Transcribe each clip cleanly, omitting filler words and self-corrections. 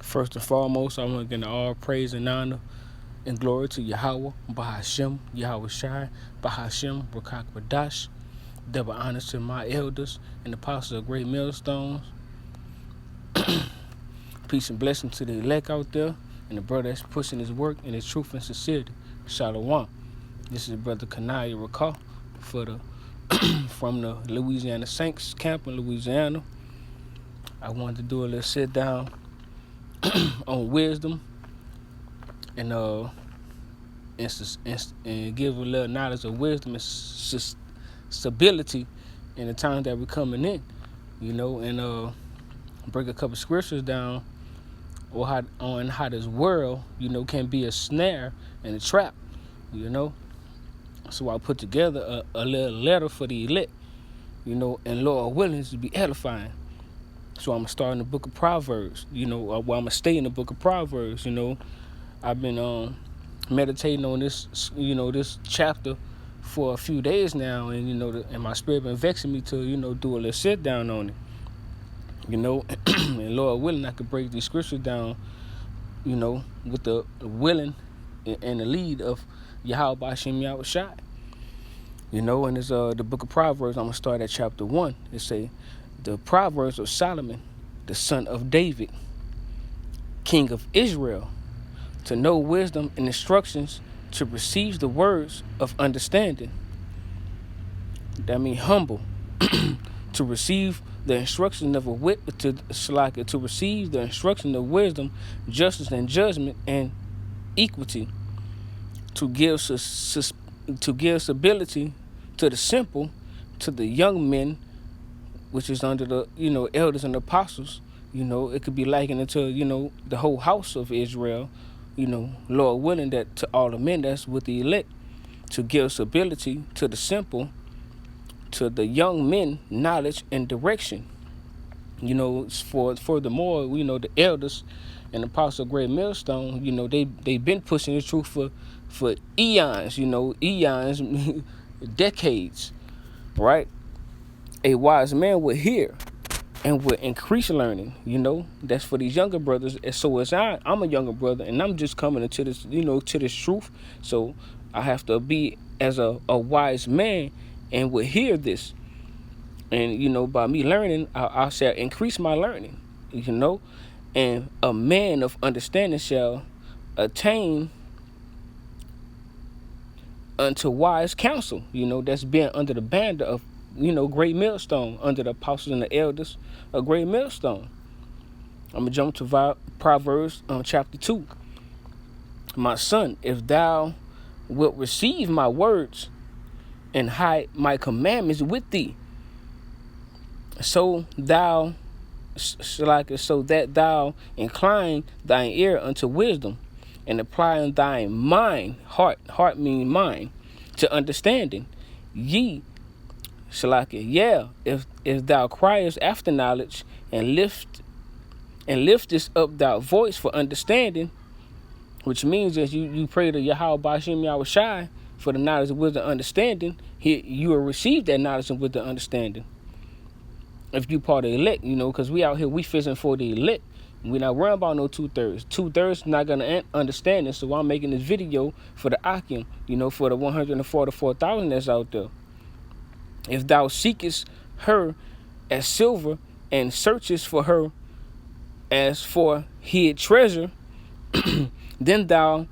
First and foremost, I want to give all praise and honor and glory to Yahweh, Bahashem, Yahweh Shai, Bahashem, Rakak Badash. Double honors to my elders and apostles of great millstones. Peace and blessing to the elect out there and the brother that's pushing his work in his truth and sincerity. Shalom. This is Brother Kanaya Rakah for the from the Louisiana Saints camp in Louisiana. I wanted to do a little sit down on wisdom and give a little knowledge of wisdom and stability in the times that we're coming in, and break a couple scriptures down on how this world, can be a snare and a trap, So I put together a little letter for the elect, and Lord willing to be edifying. So I'm gonna start in the book of Proverbs, I'm gonna stay in the book of Proverbs, I've been meditating on this, this chapter for a few days now, and and my spirit been vexing me to, do a little sit down on it, and Lord willing, I could break these scriptures down, with the willing and the lead of Yahweh B'Shem Yahweh Shai. And it's the book of Proverbs. I'm gonna start at chapter 1. It say, the Proverbs of Solomon, the son of David, king of Israel, to know wisdom and instructions, to receive the words of understanding. That means humble. To receive the instruction of to receive the instruction of wisdom, justice and judgment and equity. To give stability to the simple, to the young men, which is under the elders and apostles. It could be likened to the whole house of Israel. Lord willing, that to all the men that's with the elect, to give stability to the simple, to the young men, knowledge and direction. Furthermore, the elders and apostles of great millstone, they've been pushing the truth for eons, eons, decades, right? A wise man would hear and would increase learning, that's for these younger brothers. And so as I'm a younger brother, and I'm just coming into this, to this truth. So I have to be as a wise man and would hear this. And, by me learning, I shall increase my learning, and a man of understanding shall attain unto wise counsel, that's being under the banner of, great millstone, under the apostles and the elders of great millstone. I'm going to jump to Proverbs chapter 2. My son, if thou wilt receive my words and hide my commandments with thee, so that thou incline thine ear unto wisdom, and apply thine mind, heart mean mind, to understanding. If thou criest after knowledge, and liftest up thy voice for understanding, which means that you pray to Yahweh B'Shem Yahweh Shai for the knowledge of wisdom and understanding, you will receive that knowledge and wisdom and understanding. If you part of the elect, because we out here, we fishing for the elect. We're not worrying about no 2/3. 2/3 not going to understand it, so I'm making this video for the Akim, for the 144,000 that's out there. If thou seekest her as silver, and searchest for her as for hid treasure, then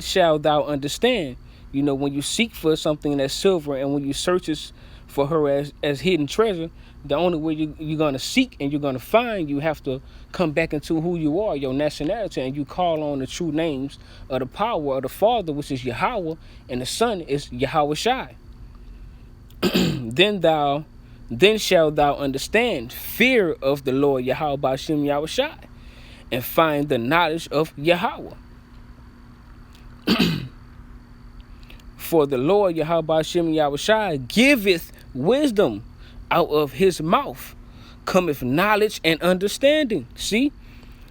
shall thou understand. When you seek for something that's silver, and when you searches for her as hidden treasure, the only way you're going to seek and you're going to find, you have to come back into who you are, your nationality, and you call on the true names of the power of the Father, which is Yahweh, and the Son is Yahweh Shai. Then shalt thou understand fear of the Lord Yahweh B'Shem Yahweh Shai, and find the knowledge of Yahweh. For the Lord Yahweh B'Shem Yahweh Shai giveth wisdom, out of his mouth cometh knowledge and understanding. See,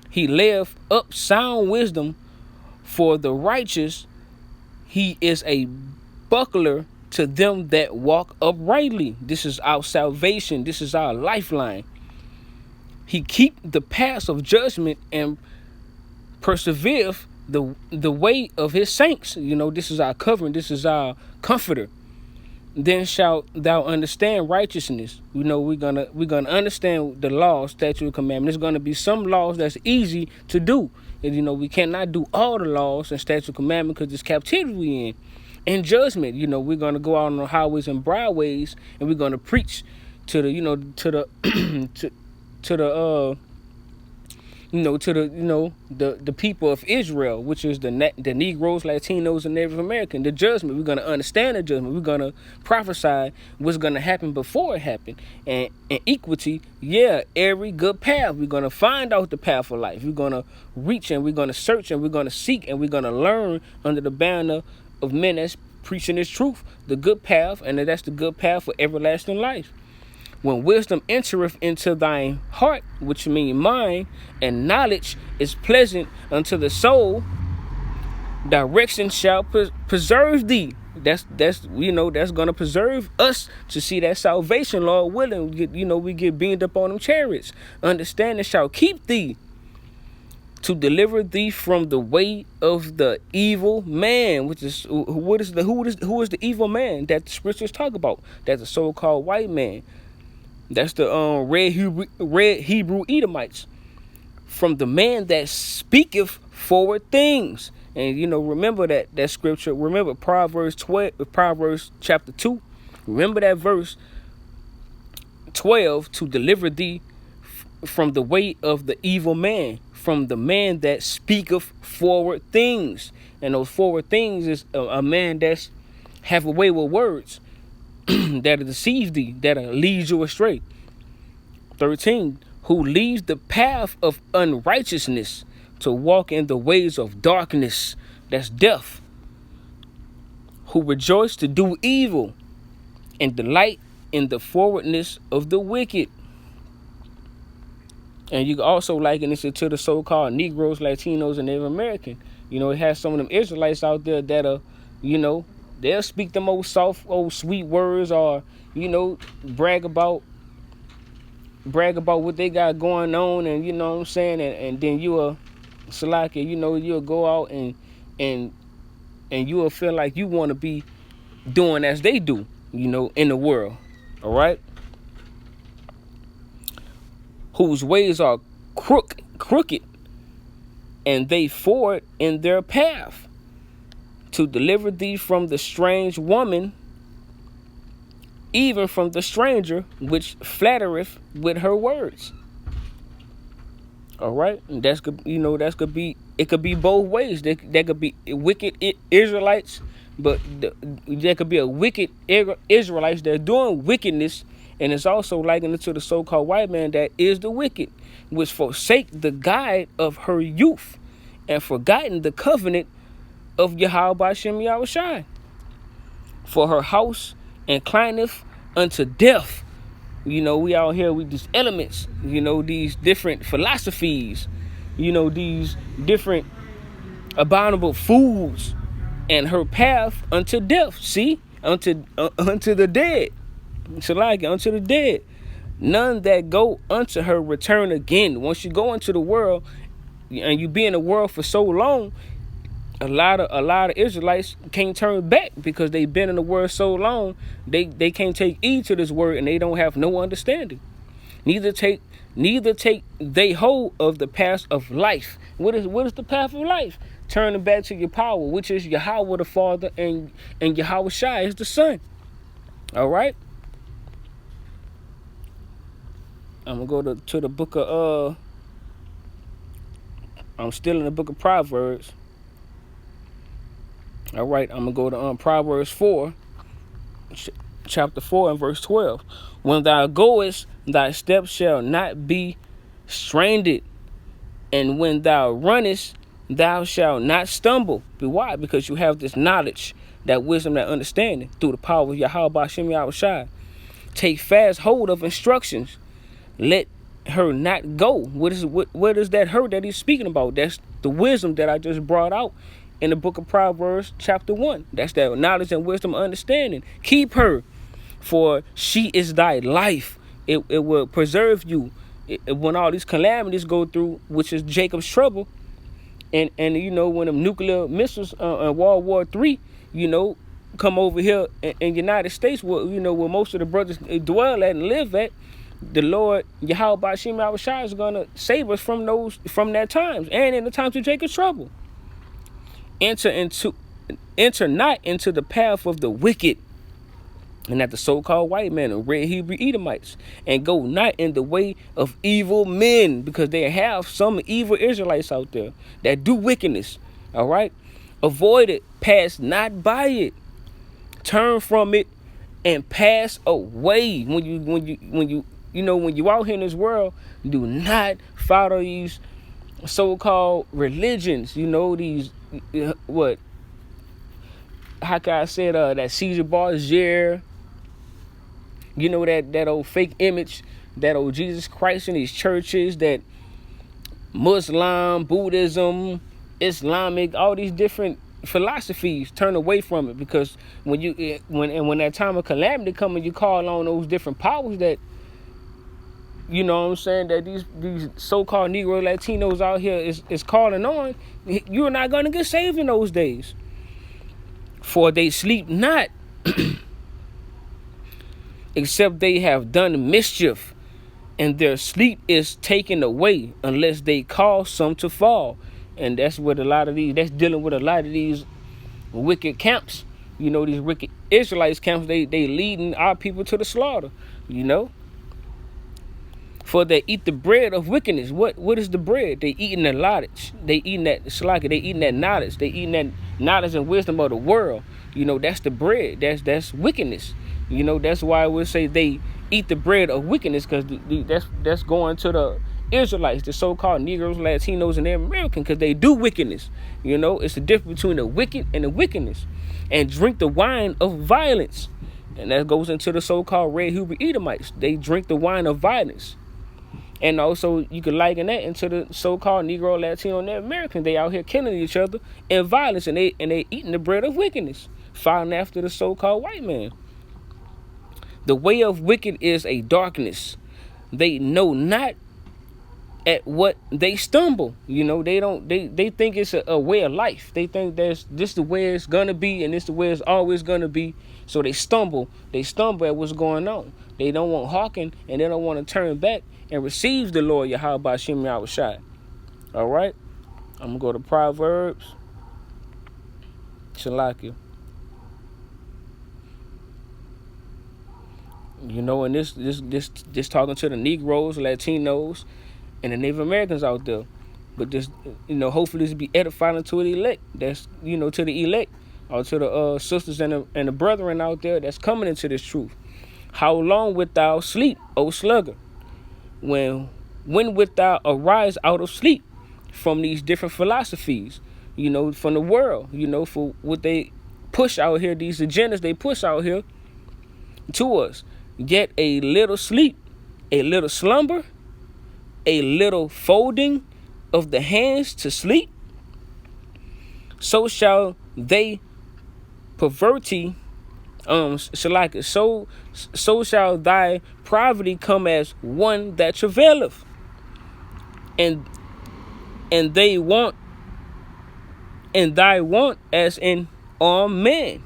he layeth up sound wisdom for the righteous. He is a buckler to them that walk uprightly. This is our salvation. This is our lifeline. He keep the paths of judgment and persevereth the way of his saints. This is our covering. This is our comforter. Then shalt thou understand righteousness. We're gonna understand the law, statute, and commandment. There's gonna be some laws that's easy to do. And we cannot do all the laws and statute, and commandment because this captivity we in. In judgment, we're gonna go out on the highways and byways, and we're gonna preach to the, to the the people of Israel, which is the Negroes, Latinos, and Native American. The judgment, we're going to understand the judgment. We're going to prophesy what's going to happen before it happened. And equity, every good path. We're going to find out the path of life. We're going to reach, and we're going to search, and we're going to seek, and we're going to learn under the banner of men that's preaching this truth, the good path, and that's the good path for everlasting life. When wisdom entereth into thine heart, which means mind, and knowledge is pleasant unto the soul, direction shall preserve thee. That's gonna preserve us to see that salvation, Lord willing. We get beamed up on them chariots. Understanding shall keep thee to deliver thee from the way of the evil man, which is who is the evil man that the scriptures talk about? That's the so-called white man. That's the red Hebrew Edomites. From the man that speaketh forward things. And remember that scripture. Remember Proverbs chapter 2. Remember that verse 12, to deliver thee from the way of the evil man, from the man that speaketh forward things. And those forward things is a man that's have a way with words. That'll deceive thee, that'll lead you astray. 13, who leaves the path of unrighteousness to walk in the ways of darkness, that's death. Who rejoice to do evil and delight in the forwardness of the wicked. And you can also liken this to the so-called Negroes, Latinos, and Native American. It has some of them Israelites out there that are, they'll speak them old soft, old sweet words, or brag about what they got going on, and you know what I'm saying, and then you'll you'll go out and you'll feel like you want to be doing as they do, in the world. All right. Whose ways are crooked, and they forward in their path, to deliver thee from the strange woman, even from the stranger which flattereth with her words. All right, and it could be both ways. There could be wicked Israelites, but there could be a wicked Israelites that are doing wickedness, and it's also likened to the so-called white man that is the wicked, which forsake the guide of her youth, and forgotten the covenant of Yahweh Ba'Shem Yahushai. For her house inclineth unto death. We out here with these elements, these different philosophies, these different abominable foods, and her path unto death. See, unto the dead. Unto the dead. None that go unto her return again. Once you go into the world, and you be in the world for so long, a lot of Israelites can't turn back because they've been in the word so long. They can't take heed to this word, and they don't have no understanding. Neither take they hold of the path of life. What is the path of life? Turning back to your power, which is Yahweh the Father, and Yahweh Shai is the Son. All right. I'm gonna go to the book of I'm still in the book of Proverbs. All right, I'm going to go to Proverbs 4, chapter 4 and verse 12. When thou goest, thy steps shall not be stranded, and when thou runnest, thou shalt not stumble. But why? Because you have this knowledge, that wisdom, that understanding through the power of Yahweh Ba'Shem Yahushai. Take fast hold of instructions. Let her not go. What is that her that he's speaking about? That's the wisdom that I just brought out in the book of Proverbs chapter 1. That's that knowledge and wisdom understanding. Keep her, for she is thy life. It will preserve you when all these calamities go through, which is Jacob's trouble, and when them nuclear missiles World War III, come over here in United States, where where most of the brothers dwell at and live at, the Lord Yahweh Bashim Yahushua is gonna save us from that times and in the times of Jacob's trouble. Enter not into the path of the wicked, and that the so-called white man and red Hebrew Edomites, and go not in the way of evil men, because they have some evil Israelites out there that do wickedness. All right, avoid it, pass not by it, turn from it, and pass away. When you out here in this world, do not follow these so-called religions. These what? How can I say it? That Caesar Borgia. That old fake image, that old Jesus Christ in these churches, that Muslim, Buddhism, Islamic, all these different philosophies. Turn away from it, because when that time of calamity comes and you call on those different powers that, that these so-called Negro Latinos out here is calling on, you're not going to get saved in those days. For they sleep not, except they have done mischief, and their sleep is taken away, unless they cause some to fall. And that's that's dealing with a lot of these wicked camps. These wicked Israelites camps, they leading our people to the slaughter. For they eat the bread of wickedness. What is the bread? They eating the knowledge. They eating that slaka. They eating that knowledge. They eating that knowledge and wisdom of the world. That's the bread. That's wickedness. That's why I would say they eat the bread of wickedness, because that's going to the Israelites, the so-called Negroes, Latinos, and they're American, because they do wickedness. It's the difference between the wicked and the wickedness. And drink the wine of violence. And that goes into the so-called red Hebrew Edomites. They drink the wine of violence. And also, you could liken that into the so-called Negro, Latino, and they're American. They out here killing each other in violence, and they eating the bread of wickedness, following after the so-called white man. The way of wicked is a darkness. They know not at what they stumble. They think it's a way of life. They think this the way it's gonna be, and this the way it's always gonna be. So they stumble at what's going on. They don't want hearken, and they don't want to turn back and receive the Lord Yahweh Bashim Yahushua. All right, I'm gonna go to Proverbs. Shalakia. And this talking to the Negroes, Latinos, and the Native Americans out there. But this, hopefully this be edifying to the elect. That's, to the elect, or to the sisters and the brethren out there that's coming into this truth. How long wilt thou sleep, O sluggard? When wilt thou arise out of sleep from these different philosophies, from the world, for what they push out here, these agendas they push out here to us. Yet a little sleep, a little slumber, a little folding of the hands to sleep, so shall they perverty, so shall thy poverty come as one that travaileth, and thy want as an armed man.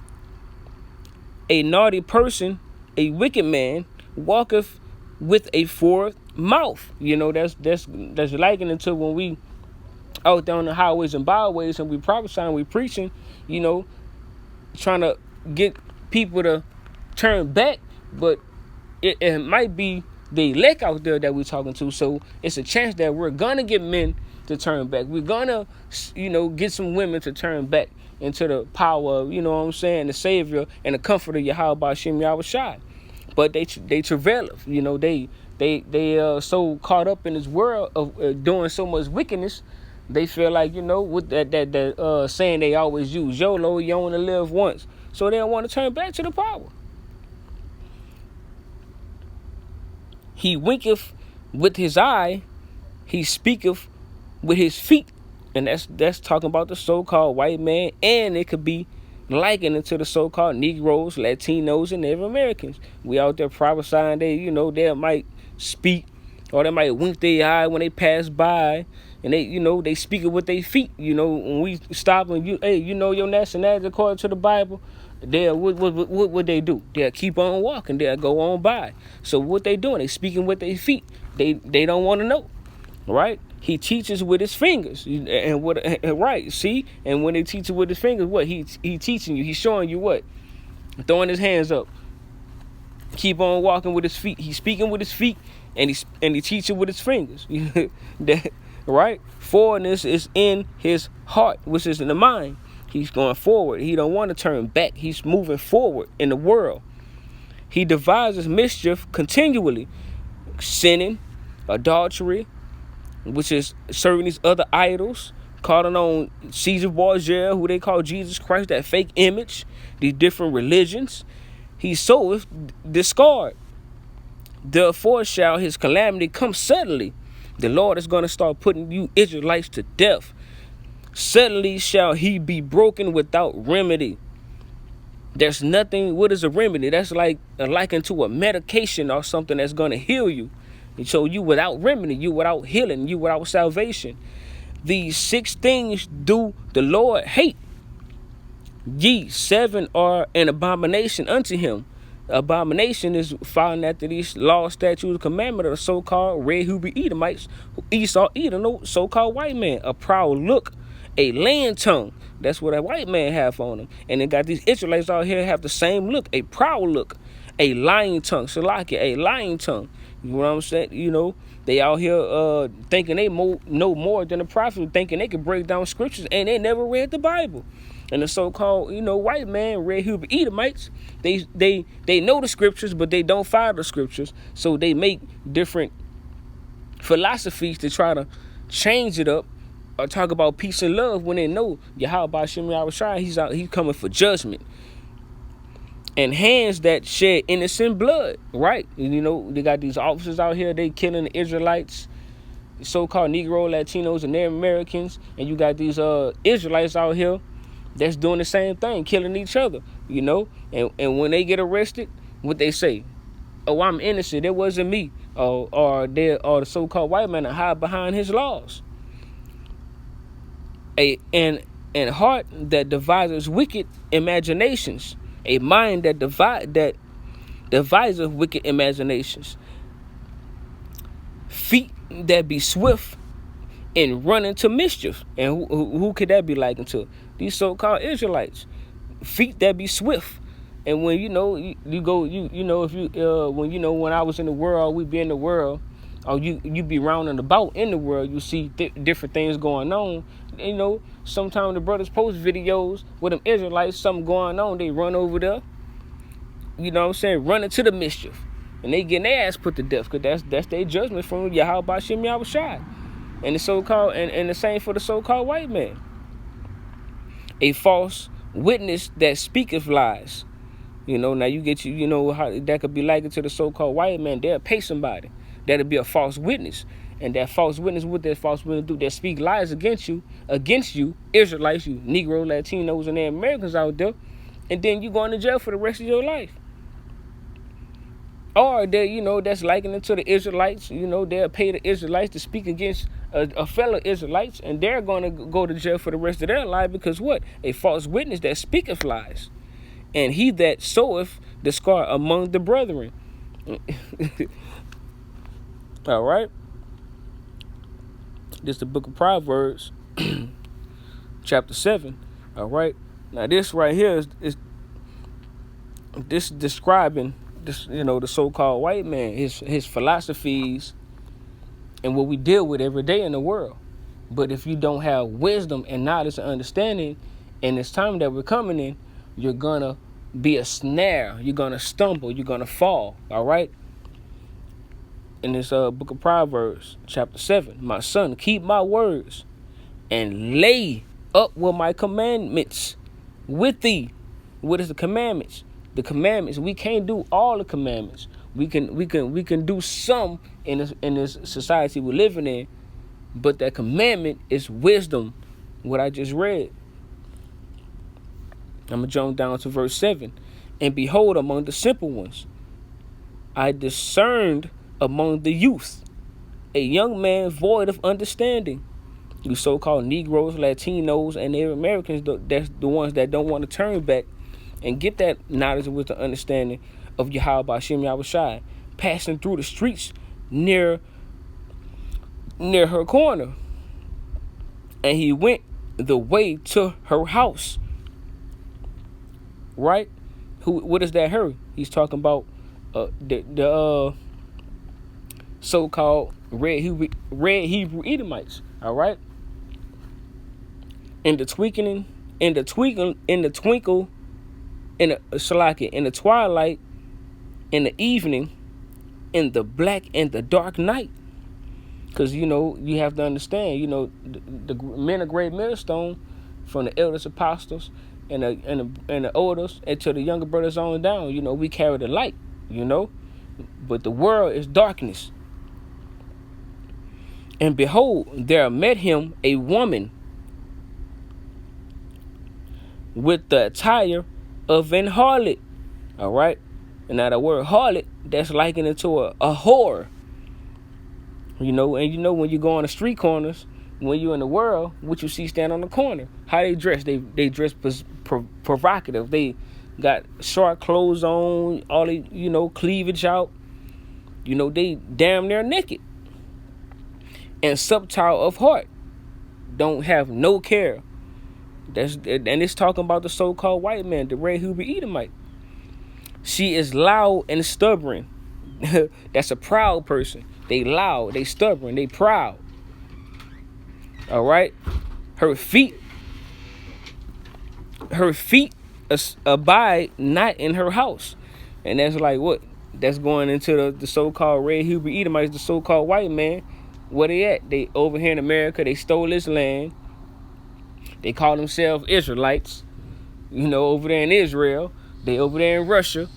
A naughty person, a wicked man, walketh with a forked mouth. That's likening to when we out there on the highways and byways and we prophesying, we preaching, trying to get people to turn back, but it might be the elect out there that we're talking to. So it's a chance that we're gonna get men to turn back. We're gonna, get some women to turn back into the power of, the Savior and the comfort of Yahweh Bashim Yahushua. But they travaileth, they so caught up in this world of doing so much wickedness, they feel like, with that saying they always use, YOLO, you only live once. So they don't want to turn back to the power. He winketh with his eye, he speaketh with his feet. And that's talking about the so-called white man, and it could be likened to the so-called Negroes, Latinos, and Native Americans. We out there prophesying they might speak or they might wink their eye when they pass by, and they speak it with their feet. When we stop and hey, your nationality according to the Bible, what would they do? They'll keep on walking. They'll go on by. So what they doing? They speaking with their feet. They don't want to know, right? He teaches with his fingers, and what? Right? See, and when they teach it with his fingers, what he teaching you? He's showing you what? Throwing his hands up. Keep on walking with his feet. He's speaking with his feet, and he teaching with his fingers. Right? Forwardness is in his heart, which is in the mind. He's going forward. He don't want to turn back. He's moving forward in the world. He devises mischief continually, sinning, adultery, which is serving these other idols, calling on Caesar Borgia, who they call Jesus Christ, that fake image, these different religions. He soweth discord. Therefore shall his calamity come suddenly. The Lord is going to start putting you Israelites to death. Suddenly shall he be broken without remedy. There's nothing. What is a remedy? That's like likened to a medication or something that's going to heal you. And so you without remedy, you without healing, you without salvation. These 6 things do the Lord hate. Ye 7 are an abomination unto him. Abomination is following after these laws, statutes, commandments of the so-called red Hebrew Edomites, Esau, Edom, so-called white man. A proud look, a lying tongue. That's what a white man have on him. And then got these Israelites out here have the same look, a proud look, a lying tongue. Salakia, a lying tongue. You know what I'm saying? They out here thinking they know more than the prophet, thinking they can break down scriptures, and they never read the Bible. And the so-called, white man, red Hebrew Edomites, they know the scriptures, but they don't follow the scriptures. So they make different philosophies to try to change it up or talk about peace and love when they know Yahweh Hashem Yahushua, he's coming for judgment. And hands that shed innocent blood, right? They got these officers out here, they killing the Israelites, so-called Negro, Latinos, and Native Americans. And you got these Israelites out here that's doing the same thing, killing each other, And when they get arrested, what they say? Oh, I'm innocent. It wasn't me. Or the so-called white man that hide behind his laws. And heart that devises wicked imaginations. A mind that devises wicked imaginations. Feet that be swift and run into mischief. And who could that be likened to? These so-called Israelites. Feet that be swift. And when when I was in the world, we be in the world, or you be rounding about in the world, you see different things going on. Sometimes the brothers post videos with them Israelites, something going on, they run over there, run into the mischief. And they getting their ass put to death, because that's their judgment from Yahweh Hashem Yahushua. And the so-called, and the same for the so-called white man. A false witness that speaketh lies. Now you get how that could be likened to the so-called white man. They'll pay somebody. That'll be a false witness. And that false witness, what that false witness do? They speak lies against you, Israelites, you Negro, Latinos, and Americans out there. And then you going to jail for the rest of your life. Or that's likened to the Israelites. They'll pay the Israelites to speak against a fellow Israelites, and they're going to go to jail for the rest of their life because what? A false witness that speaketh lies. And he that soweth discord among the brethren. All right. This is the book of Proverbs, chapter 7. All right. Now this right here is this describing this, the so-called white man, his philosophies, and what we deal with every day in the world. But if you don't have wisdom and knowledge and understanding in this time that we're coming in, you're gonna be a snare. You're gonna stumble. You're gonna fall. All right. In this book of Proverbs, chapter 7, my son, keep my words and lay up with my commandments with thee. What is the commandments? The commandments. We can't do all the commandments. We can do some in this society we're living in, but that commandment is wisdom. What I just read. I'm gonna jump down to verse 7. And behold, among the simple ones, I discerned among the youth. a young man void of understanding. You so-called Negroes, Latinos, and Native Americans, that's the ones that don't want to turn back and get that knowledge with the understanding of Yahweh Shem Yahushai, passing through the streets near her corner. And he went the way to her house. Right? What is that her? He's talking about the so-called red Hebrew Edomites. All right? In the twinkle, in the twilight, in the evening, in the black and the dark night. Because, you have to understand, the men of great millstone, from the eldest apostles and the elders and to the younger brothers on down, we carry the light, But the world is darkness. And behold, there met him a woman with the attire of an harlot. All right? And now the word harlot, that's likened into a whore. And when you go on the street corners, when you're in the world, what you see stand on the corner, how they dress. They dress provocative. They got short clothes on, all they, cleavage out. They damn near naked. And subtile of heart. Don't have no care. And it's talking about the so-called white man, the red Hebrew Edomite. She is loud and stubborn. That's a proud person. They loud, they stubborn, they proud. All right? Her feet abide not in her house. And that's like what? That's going into the so-called red Hebrew Edomites, the so-called white man. Where they at? They over here in America, they stole this land. They call themselves Israelites. Over there in Israel. They over there in Russia.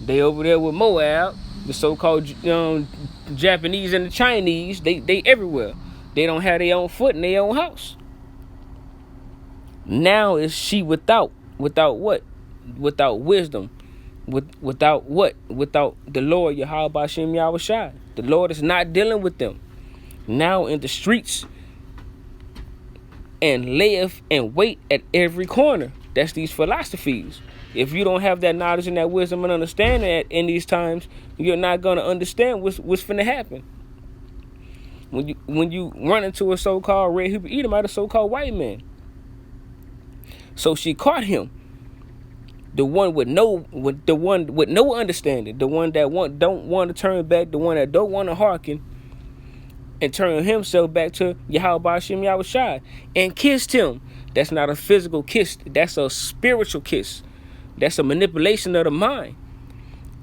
They over there with Moab. The so-called Japanese and the Chinese. They everywhere. They don't have their own foot in their own house. Now is she without what? Without wisdom. Without what? Without the Lord Yahweh Shem Yahushai. The Lord is not dealing with them. Now in the streets, and layeth and wait at every corner. That's these philosophies. If you don't have that knowledge and that wisdom and understanding in these times, you're not going to understand what's finna happen. When you run into a so-called red Hebrew Edomite, a so-called white man. So she caught him. The one with no understanding, the one that don't want to turn back, the one that don't want to hearken and turn himself back to Yahweh Shem Yahushai and kissed him. That's not a physical kiss. That's a spiritual kiss. That's a manipulation of the mind.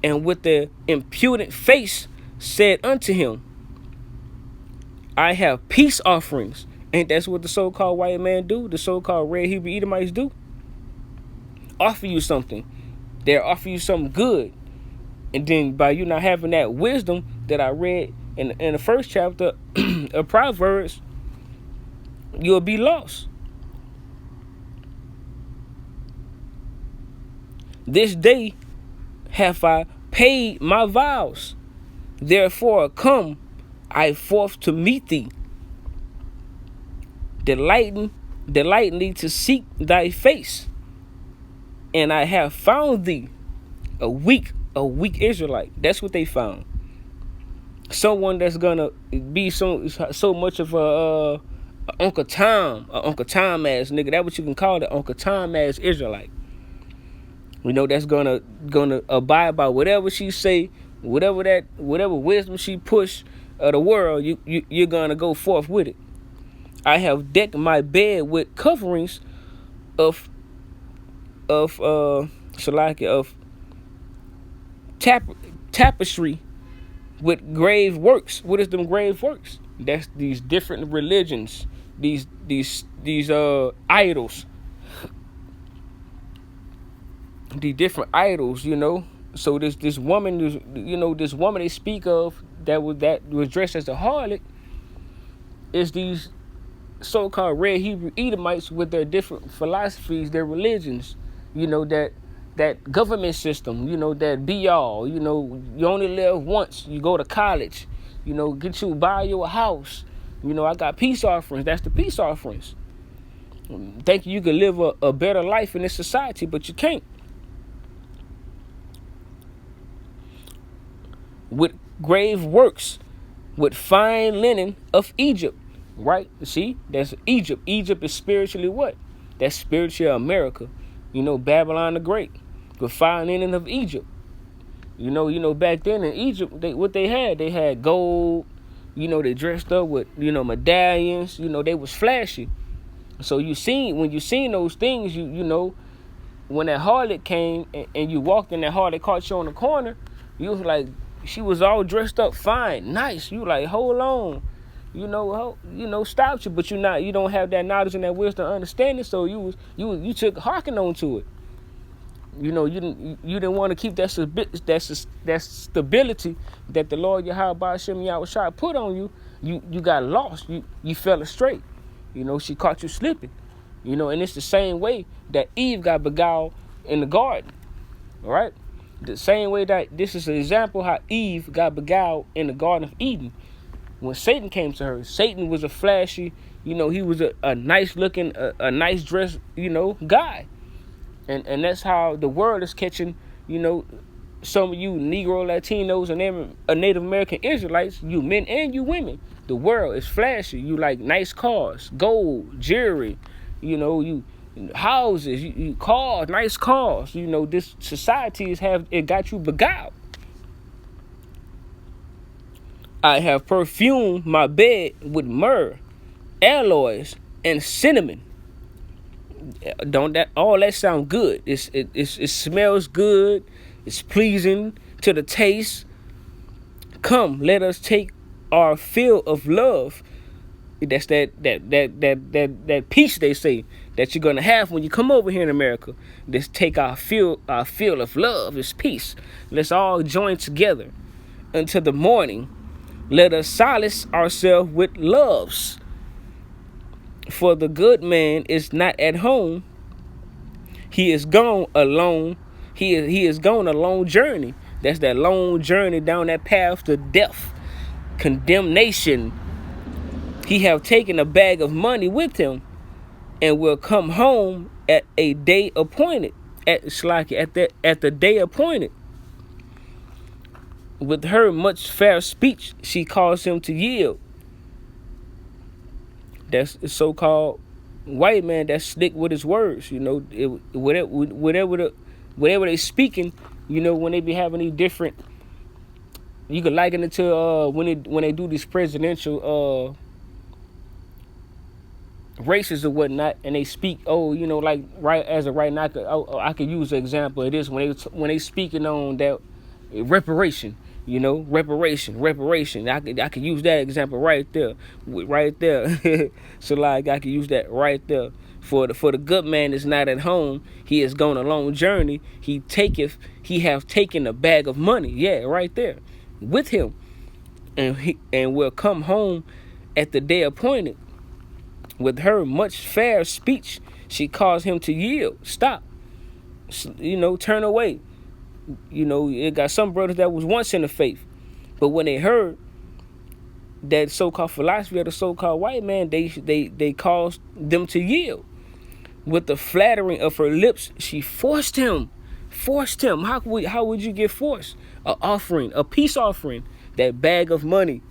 And with the impudent face said unto him, I have peace offerings. Ain't that's what the so-called white man do? The so-called red Hebrew Edomites do? Offer you something. They'll offer you something good. And then by you not having that wisdom that I read in the first chapter of Proverbs, you'll be lost. This day have I paid my vows. Therefore come I forth to meet thee. Delighting thee to seek thy face. And I have found thee a weak Israelite. That's what they found. Someone that's gonna be so much of a Uncle Tom ass nigga. That's what you can call it, Uncle Tom ass Israelite. That's gonna abide by whatever she say, whatever wisdom she push of the world. You're gonna go forth with it. I have decked my bed with coverings of tapestry with grave works. What is them grave works? That's these different religions, these idols, the different idols. So this woman, this woman they speak of that was dressed as a harlot is these so-called red Hebrew Edomites with their different philosophies, their religions. That government system, that be all, you only live once. You go to college, Get you, buy you a house. I got peace offerings. That's the peace offerings. Think you can live a better life in this society, but you can't. With grave works, with fine linen of Egypt. Right? See, that's Egypt. Egypt is spiritually what? That's spiritual America. Babylon the Great. With fine linen of Egypt. Back then in Egypt, they had gold. They dressed up with medallions. They was flashy. So when you seen those things, when that harlot came and you walked in, that harlot caught you on the corner, you was like, she was all dressed up fine, nice. You like, hold on, stopped you, but you don't have that knowledge and that wisdom understanding. So you took hearken on to it. You didn't want to keep that stability that the Lord Yahweh Ba'ashem Yahweh put on you. You got lost. You fell astray. She caught you slipping. And it's the same way that Eve got beguiled in the garden. All right? The same way that this is an example how Eve got beguiled in the Garden of Eden. When Satan came to her, Satan was a flashy, he was a nice looking, a nice dressed, guy. And that's how the world is catching, some of you Negro, Latinos, and Native American Israelites, you men and you women. The world is flashy. You like nice cars, gold, jewelry, you houses, you cars, nice cars. This society it got you beguiled. I have perfumed my bed with myrrh, aloes, and cinnamon. Don't that all that sound good? It smells good. It's pleasing to the taste. Come, let us take our fill of love. That's that peace they say that you're gonna have when you come over here in America. Let's take our fill of love. It's peace. Let's all join together until the morning. Let us solace ourselves with loves. For the good man is not at home. He is gone alone. He is gone a long journey. That's that long journey down that path to death, condemnation. He have taken a bag of money with him, and will come home at a day appointed. At the day appointed. With her much fair speech, she caused him to yield. That's the so-called white man that's slick with his words. Whatever they speaking, when they be having these different, you could liken it to when they do these presidential races or whatnot, and they speak. Like right as of right now, I could use an example of this when they speaking on that reparation. Reparation. I could use that example right there. So like I could use that right there. For the good man is not at home. He is gone a long journey. He have taken a bag of money. Yeah, right there, with him, and will come home at the day appointed. With her much fair speech, she caused him to yield. Stop. Turn away. It got some brothers that was once in the faith, but when they heard that so-called philosophy of the so-called white man, they caused them to yield. With the flattering of her lips, she forced him. How would you get forced? An offering, a peace offering, that bag of money.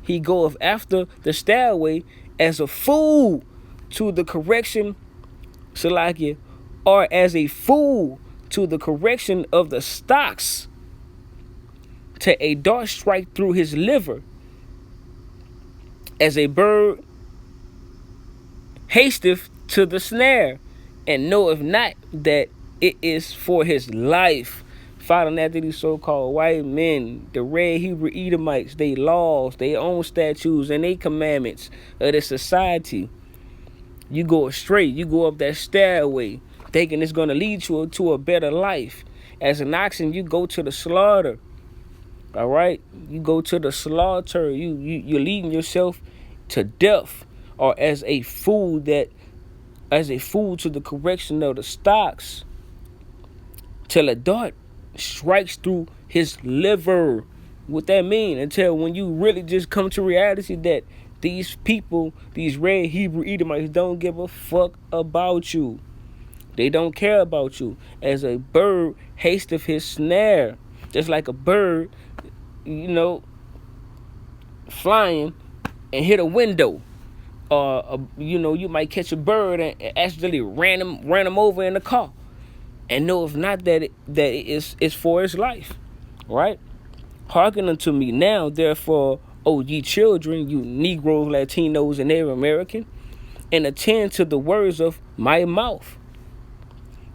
He goeth after the stairway as a fool to the correction, Salakia, or as a fool to the correction of the stocks, to a dart strike through his liver, as a bird hasteth to the snare, and knoweth not that it is for his life. Following after these so-called white men, the red Hebrew Edomites, they laws, their own statutes, and they commandments of the society. You go astray. You go up that stairway, thinking it's going to lead you to a better life. As an oxen, you go to the slaughter. All right? You go to the slaughter. You're leading yourself to death. Or as a fool to the correction of the stocks, till a dart strikes through his liver. what that mean until when you really just come to reality that these people, these red Hebrew Edomites, don't give a fuck about you. They don't care about you. As a bird hasteth his snare. Just like a bird, flying and hit a window. You might catch a bird and accidentally ran him over in the car. And know if not that it's for his life. Right? Hearken unto me now, therefore, O ye children, you Negroes, Latinos, and Native American, and attend to the words of my mouth.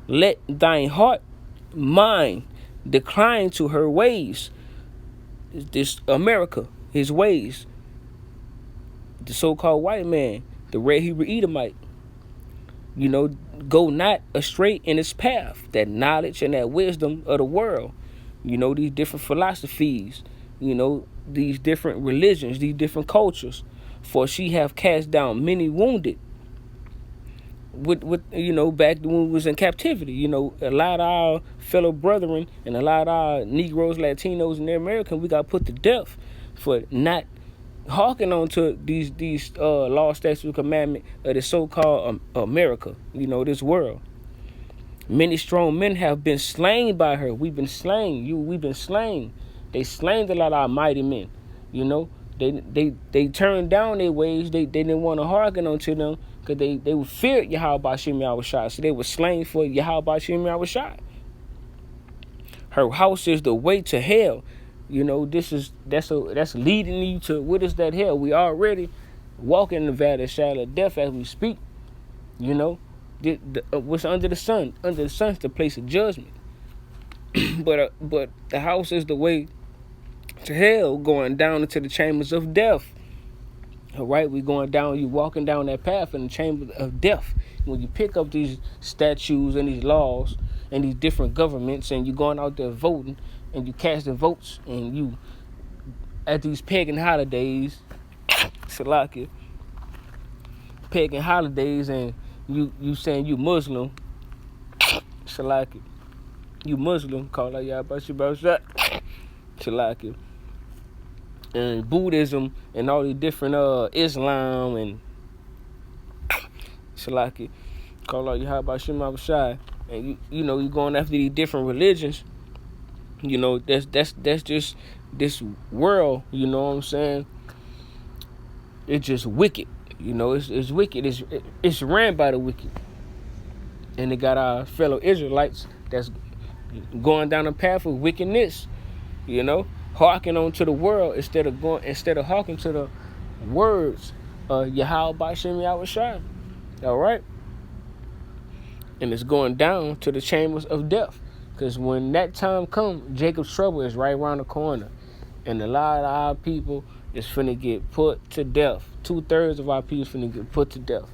Let thine heart, mind, decline to her ways. This America, his ways. The so-called white man, the red Hebrew Edomite. Go not astray in its path, that knowledge and that wisdom of the world. These different philosophies, these different religions, these different cultures. For she have cast down many wounded. With back when we was in captivity, a lot of our fellow brethren and a lot of our Negroes, Latinos, and Americans, we got put to death for not hearkening on to these law, statutes, commandment of the so-called America, this world. Many strong men have been slain by her. We've been slain. We've been slain. They slain a lot of our mighty men. They turned down their ways. They didn't want to hearken unto them because they feared Yahweh Bashim Yahushua. So they were slain for Yahweh Bashim Yahushua. Her house is the way to hell. That's leading you to, what is that hell? We already walking in the valley of shadow of death as we speak. What's under the sun? Under the sun's the place of judgment. but the house is the way to hell, going down into the chambers of death. All right, we going down. You walking down that path in the chamber of death. When you pick up these statutes and these laws and these different governments, and you going out there voting and you casting votes, and you at these pagan holidays, Salakia, pagan holidays, and you saying you Muslim, Salakia, you Muslim, call out Yahweh Salakia, and Buddhism and all these different Islam and Salakia, call out Yahweh Shai, and you going after these different religions. That's just this world. You know what I'm saying? It's just wicked. It's wicked. It's ran by the wicked, and they got our fellow Israelites that's going down the path of wickedness. Hearken on to the world instead of hearkening to the words of Yahweh B'Shem Yahushua. All right, and it's going down to the chambers of death, because when that time comes, Jacob's trouble is right around the corner, and a lot of our people is finna get put to death. 2/3 of our people finna get put to death.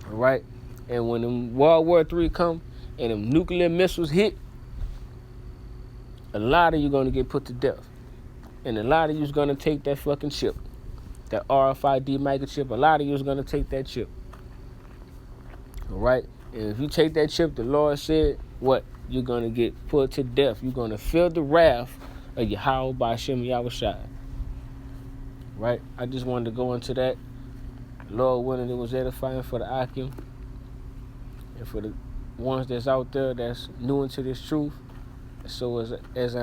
All right, and when them World War III come and them nuclear missiles hit, a lot of you gonna get put to death, and a lot of you's gonna take that fucking chip, that RFID microchip. A lot of you's gonna take that chip. All right, and if you take that chip, the Lord said, what? You're gonna get put to death. You're gonna feel the wrath of Yahweh B'Shem Yahushua. Right? I just wanted to go into that. Lord willing, it was edifying for the Akim and for the ones that's out there that's new into this truth. So as